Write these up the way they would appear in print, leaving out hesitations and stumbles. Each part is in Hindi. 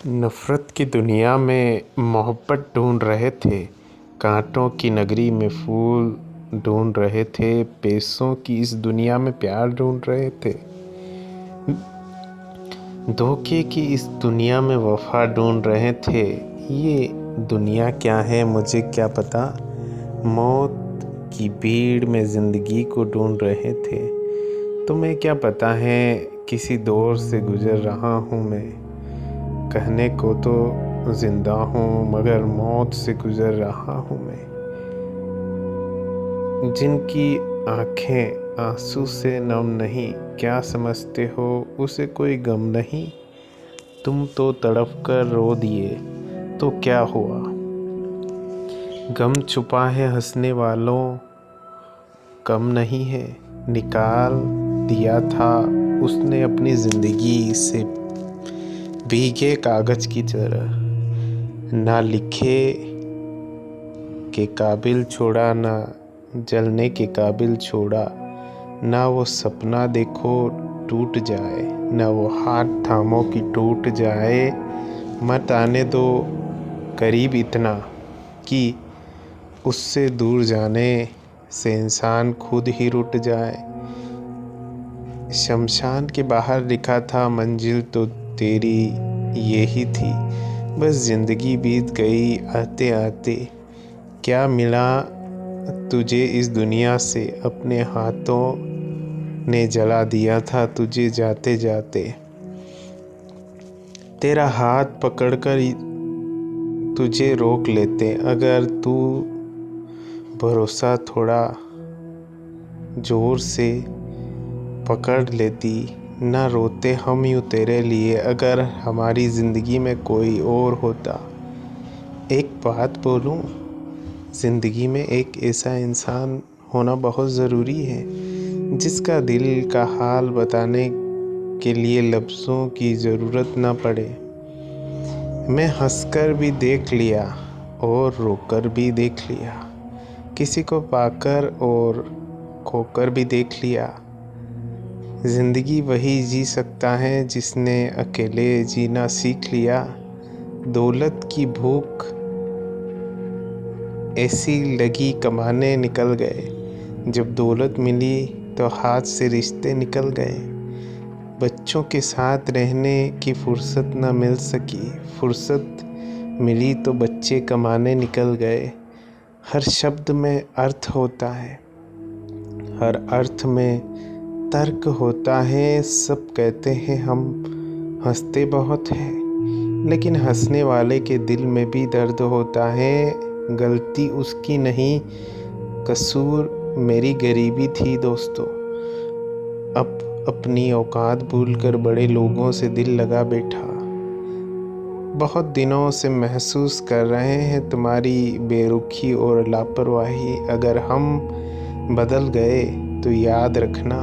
नफ़रत की दुनिया में मोहब्बत ढूंढ रहे थे, कांटों की नगरी में फूल ढूंढ रहे थे, पैसों की इस दुनिया में प्यार ढूंढ रहे थे, धोखे की इस दुनिया में वफा ढूंढ रहे थे। ये दुनिया क्या है मुझे क्या पता, मौत की भीड़ में ज़िंदगी को ढूंढ रहे थे। तुम्हें क्या पता है किसी दौर से गुज़र रहा हूँ मैं, कहने को तो ज़िंदा हूँ मगर मौत से गुज़र रहा हूँ मैं। जिनकी आँखें आंसू से नम नहीं, क्या समझते हो उसे कोई गम नहीं। तुम तो तड़प कर रो दिए तो क्या हुआ, गम छुपा है हंसने वालों कम नहीं है। निकाल दिया था उसने अपनी ज़िंदगी से भीगे कागज़ की तरह, ना लिखे के काबिल छोड़ा, ना जलने के काबिल छोड़ा। ना वो सपना देखो टूट जाए, ना वो हाथ थामो कि टूट जाए। मत आने दो करीब इतना कि उससे दूर जाने से इंसान खुद ही रुठ जाए। शमशान के बाहर लिखा था मंजिल तो तेरी यही थी, बस ज़िंदगी बीत गई आते आते। क्या मिला तुझे इस दुनिया से, अपने हाथों ने जला दिया था तुझे जाते जाते। तेरा हाथ पकड़कर तुझे रोक लेते, अगर तू भरोसा थोड़ा जोर से पकड़ लेती। ना रोते हम यूँ तेरे लिए, अगर हमारी ज़िंदगी में कोई और होता। एक बात बोलूं, ज़िंदगी में एक ऐसा इंसान होना बहुत ज़रूरी है जिसका दिल का हाल बताने के लिए लफ्ज़ों की ज़रूरत ना पड़े। मैं हंसकर भी देख लिया और रोकर भी देख लिया, किसी को पाकर और खोकर भी देख लिया। ज़िंदगी वही जी सकता है जिसने अकेले जीना सीख लिया। दौलत की भूख ऐसी लगी कमाने निकल गए, जब दौलत मिली तो हाथ से रिश्ते निकल गए। बच्चों के साथ रहने की फुर्सत न मिल सकी, फुर्सत मिली तो बच्चे कमाने निकल गए। हर शब्द में अर्थ होता है, हर अर्थ में तर्क होता है। सब कहते हैं हम हंसते बहुत हैं, लेकिन हंसने वाले के दिल में भी दर्द होता है। गलती उसकी नहीं, कसूर मेरी गरीबी थी दोस्तों। अब अपनी औकात भूलकर बड़े लोगों से दिल लगा बैठा। बहुत दिनों से महसूस कर रहे हैं तुम्हारी बेरुखी और लापरवाही। अगर हम बदल गए तो याद रखना,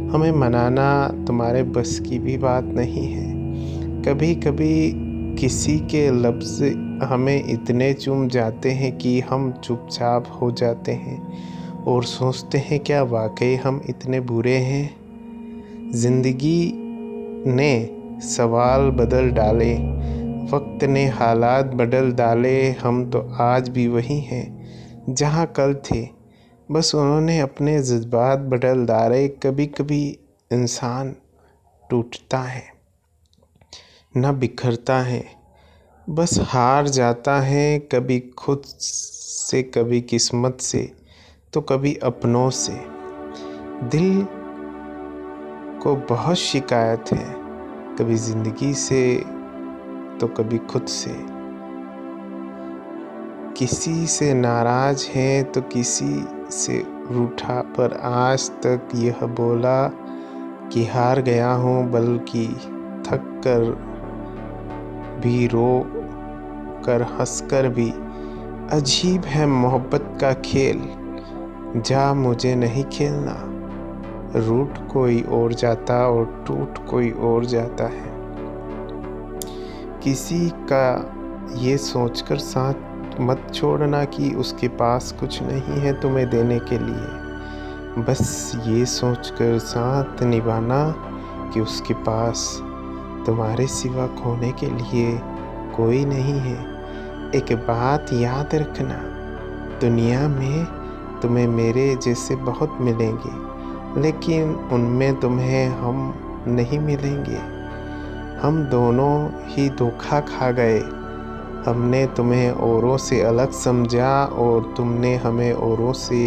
हमें मनाना तुम्हारे बस की भी बात नहीं है। कभी कभी किसी के लफ्ज़ हमें इतने चुम जाते हैं कि हम चुपचाप हो जाते हैं और सोचते हैं क्या वाकई हम इतने बुरे हैं। ज़िंदगी ने सवाल बदल डाले, वक्त ने हालात बदल डाले। हम तो आज भी वही हैं जहाँ कल थे, बस उन्होंने अपने जज्बात बदल डाले। कभी कभी इंसान टूटता है न बिखरता है, बस हार जाता है। कभी खुद से, कभी किस्मत से, तो कभी अपनों से। दिल को बहुत शिकायत है, कभी ज़िंदगी से तो कभी खुद से। किसी से नाराज़ है तो किसी से रूठा, पर आज तक यह बोला कि हार गया हूँ, बल्कि थक कर भी, रो कर हंस कर भी। अजीब है मोहब्बत का खेल, जा मुझे नहीं खेलना। रूठ कोई और जाता और टूट कोई और जाता है। किसी का ये सोचकर साथ मत छोड़ना कि उसके पास कुछ नहीं है तुम्हें देने के लिए। बस ये सोचकर साथ निभाना कि उसके पास तुम्हारे सिवा खोने के लिए कोई नहीं है। एक बात याद रखना, दुनिया में तुम्हें मेरे जैसे बहुत मिलेंगे, लेकिन उनमें तुम्हें हम नहीं मिलेंगे। हम दोनों ही धोखा खा गए। हमने तुम्हें औरों से अलग समझा और तुमने हमें औरों से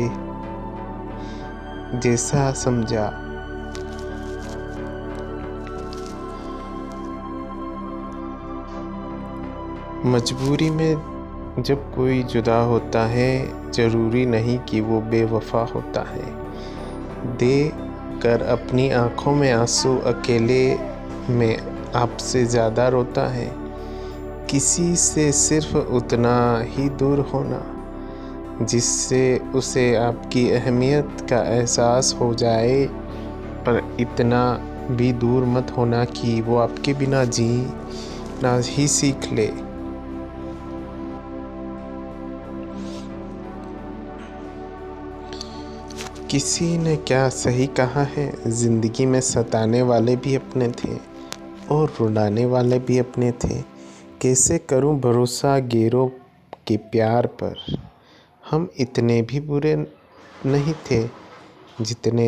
जैसा समझा। मजबूरी में जब कोई जुदा होता है, ज़रूरी नहीं कि वो बेवफा होता है। दे कर अपनी आँखों में आंसू अकेले में आपसे ज़्यादा रोता है। किसी से सिर्फ उतना ही दूर होना जिससे उसे आपकी अहमियत का एहसास हो जाए, पर इतना भी दूर मत होना कि वो आपके बिना जीना ही सीख ले। किसी ने क्या सही कहा है, ज़िंदगी में सताने वाले भी अपने थे और रुलाने वाले भी अपने थे। कैसे करूं भरोसा गैरों के प्यार पर। हम इतने भी बुरे नहीं थे जितने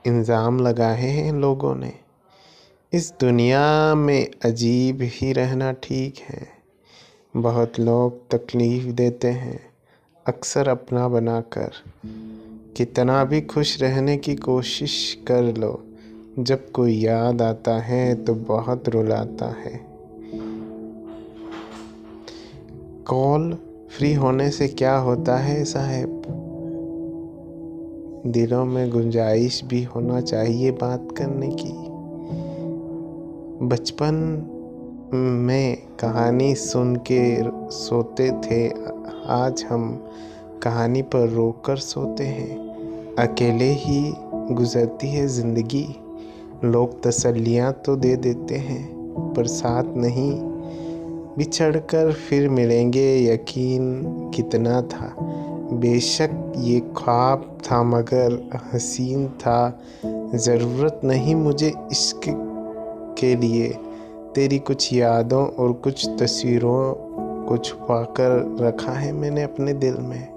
इल्ज़ाम लगाए हैं लोगों ने। इस दुनिया में अजीब ही रहना ठीक है। बहुत लोग तकलीफ़ देते हैं, अक्सर अपना बनाकर। कितना भी खुश रहने की कोशिश कर लो, जब कोई याद आता है तो बहुत रुलाता है। कॉल फ्री होने से क्या होता है साहब, दिलों में गुंजाइश भी होना चाहिए बात करने की। बचपन में कहानी सुन के सोते थे, आज हम कहानी पर रोकर सोते हैं। अकेले ही गुजरती है ज़िंदगी, लोग तसल्लियाँ तो दे देते हैं पर साथ नहीं। बिछड़कर फिर मिलेंगे यकीन कितना था, बेशक ये ख्वाब था मगर हसीन था। ज़रूरत नहीं मुझे इश्क के लिए, तेरी कुछ यादों और कुछ तस्वीरों को छुपा कर रखा है मैंने अपने दिल में।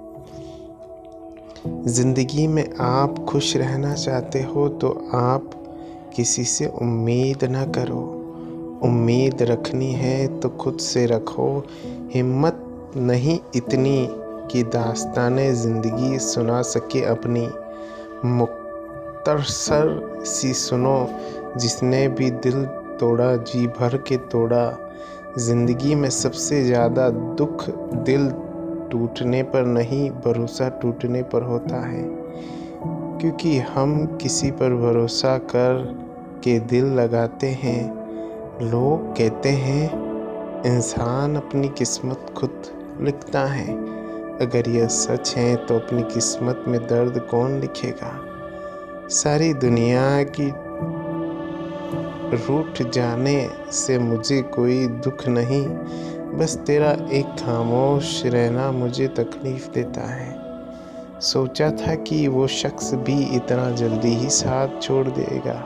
ज़िंदगी में आप खुश रहना चाहते हो तो आप किसी से उम्मीद ना करो। उम्मीद रखनी है तो खुद से रखो। हिम्मत नहीं इतनी कि दास्ताने ज़िंदगी सुना सके अपनी। मुख्तसर सी सुनो, जिसने भी दिल तोड़ा जी भर के तोड़ा। ज़िंदगी में सबसे ज़्यादा दुख दिल टूटने पर नहीं, भरोसा टूटने पर होता है। क्योंकि हम किसी पर भरोसा कर के दिल लगाते हैं। लोग कहते हैं इंसान अपनी किस्मत खुद लिखता है। अगर यह सच है तो अपनी किस्मत में दर्द कौन लिखेगा। सारी दुनिया की रूठ जाने से मुझे कोई दुख नहीं, बस तेरा एक खामोश रहना मुझे तकलीफ़ देता है। सोचा था कि वो शख्स भी इतना जल्दी ही साथ छोड़ देगा,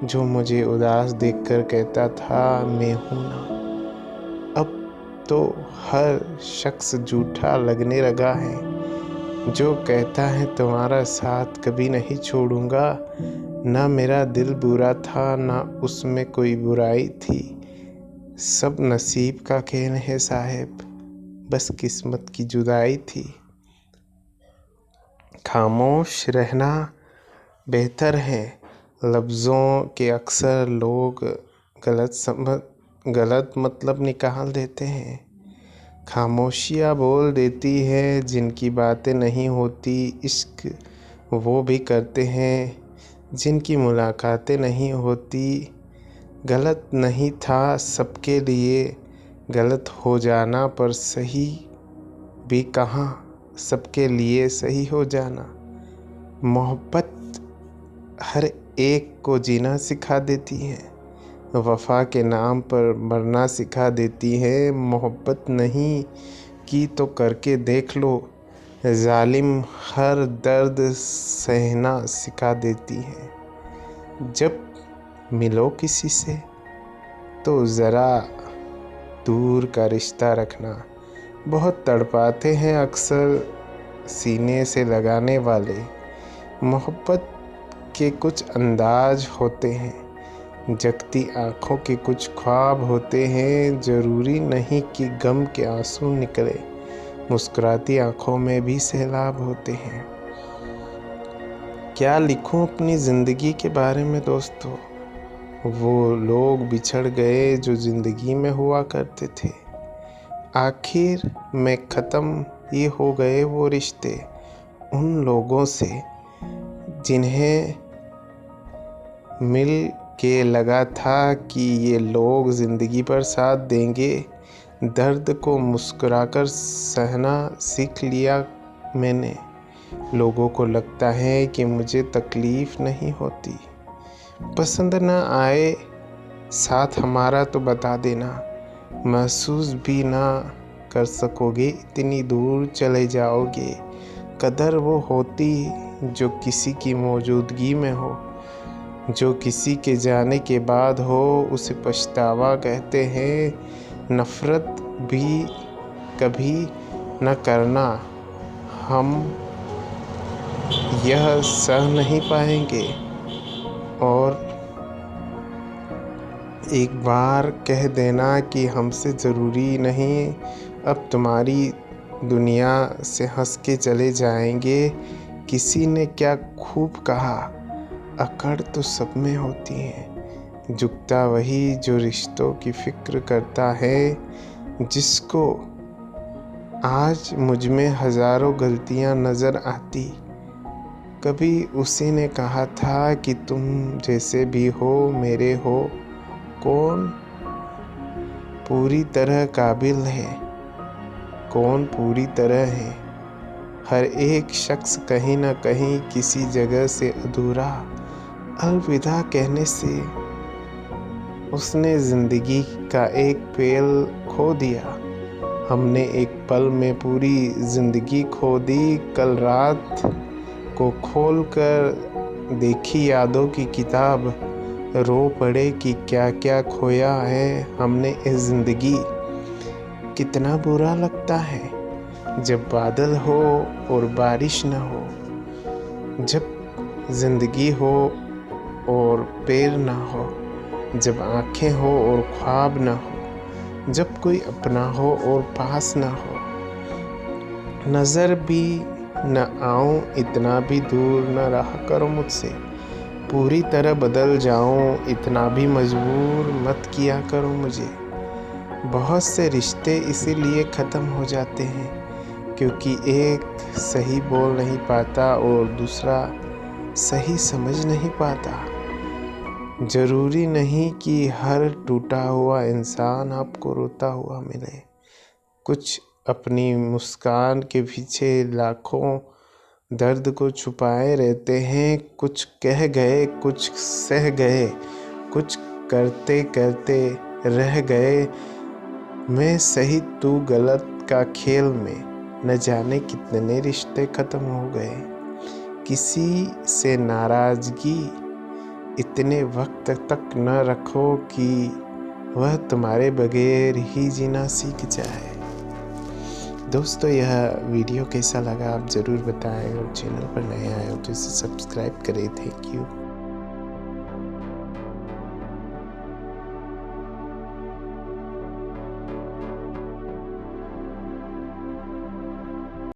जो मुझे उदास देखकर कहता था मैं हूँ ना। अब तो हर शख्स झूठा लगने लगा है, जो कहता है तुम्हारा साथ कभी नहीं छोड़ूंगा। ना मेरा दिल बुरा था, ना उसमें कोई बुराई थी। सब नसीब का खेल है साहब, बस किस्मत की जुदाई थी। खामोश रहना बेहतर है। लफ्ज़ों के अक्सर लोग गलत मतलब निकाल देते हैं। खामोशियाँ बोल देती है जिनकी बातें नहीं होती। इश्क वो भी करते हैं जिनकी मुलाकातें नहीं होती। गलत नहीं था सबके लिए गलत हो जाना, पर सही भी कहाँ सबके लिए सही हो जाना। मोहब्बत हर एक को जीना सिखा देती है, वफ़ा के नाम पर मरना सिखा देती है। मोहब्बत नहीं की तो करके देख लो, ज़ालिम हर दर्द सहना सिखा देती है। जब मिलो किसी से तो ज़रा दूर का रिश्ता रखना। बहुत तड़पाते हैं अक्सर सीने से लगाने वाले। मोहब्बत के कुछ अंदाज होते हैं, जगती आँखों के कुछ ख्वाब होते हैं। ज़रूरी नहीं कि गम के आंसू निकले, मुस्कुराती आँखों में भी सैलाब होते हैं। क्या लिखूं अपनी ज़िंदगी के बारे में दोस्तों? वो लोग बिछड़ गए जो ज़िंदगी में हुआ करते थे। आखिर में ख़त्म ये हो गए वो रिश्ते उन लोगों से जिन्हें मिल के लगा था कि ये लोग ज़िंदगी भर साथ देंगे। दर्द को मुस्कुराकर सहना सीख लिया मैंने। लोगों को लगता है कि मुझे तकलीफ़ नहीं होती। पसंद न आए साथ हमारा तो बता देना, महसूस भी ना कर सकोगे, इतनी दूर चले जाओगे। कदर वो होती जो किसी की मौजूदगी में हो, जो किसी के जाने के बाद हो, उसे पछतावा कहते हैं। नफ़रत भी कभी न करना, हम यह सह नहीं पाएंगे। और एक बार कह देना कि हमसे ज़रूरी नहीं, अब तुम्हारी दुनिया से हंस के चले जाएंगे। किसी ने क्या खूब कहा, अकड़ तो सब में होती है, झुकता वही जो रिश्तों की फ़िक्र करता है। जिसको आज मुझ में हज़ारों गलतियां नज़र आती, कभी उसी ने कहा था कि तुम जैसे भी हो मेरे हो। कौन पूरी तरह काबिल है, कौन पूरी तरह है। हर एक शख्स कहीं ना कहीं किसी जगह से अधूरा। अलविदा कहने से उसने ज़िंदगी का एक पेल खो दिया। हमने एक पल में पूरी ज़िंदगी खो दी। कल रात को खोल कर देखी यादों की किताब, रो पड़े कि क्या क्या खोया है हमने इस ज़िंदगी। कितना बुरा लगता है जब बादल हो और बारिश न हो, जब ज़िंदगी हो और पैर ना हो, जब आँखें हो और ख्वाब ना हो, जब कोई अपना हो और पास ना हो। नज़र भी न आऊं, इतना भी दूर न रहा करो मुझसे। पूरी तरह बदल जाऊं, इतना भी मजबूर मत किया करो मुझे। बहुत से रिश्ते इसीलिए ख़त्म हो जाते हैं क्योंकि एक सही बोल नहीं पाता और दूसरा सही समझ नहीं पाता। ज़रूरी नहीं कि हर टूटा हुआ इंसान आपको रोता हुआ मिले। कुछ अपनी मुस्कान के पीछे लाखों दर्द को छुपाए रहते हैं। कुछ कह गए, कुछ सह गए, कुछ करते करते रह गए। मैं सही तू गलत का खेल में न जाने कितने रिश्ते ख़त्म हो गए। किसी से नाराज़गी इतने वक्त तक न रखो कि वह तुम्हारे बगैर ही जीना सीख जाए। दोस्तों, यह वीडियो कैसा लगा आप ज़रूर बताएं और चैनल पर नए आए हो तो इसे सब्सक्राइब करें। Thank you.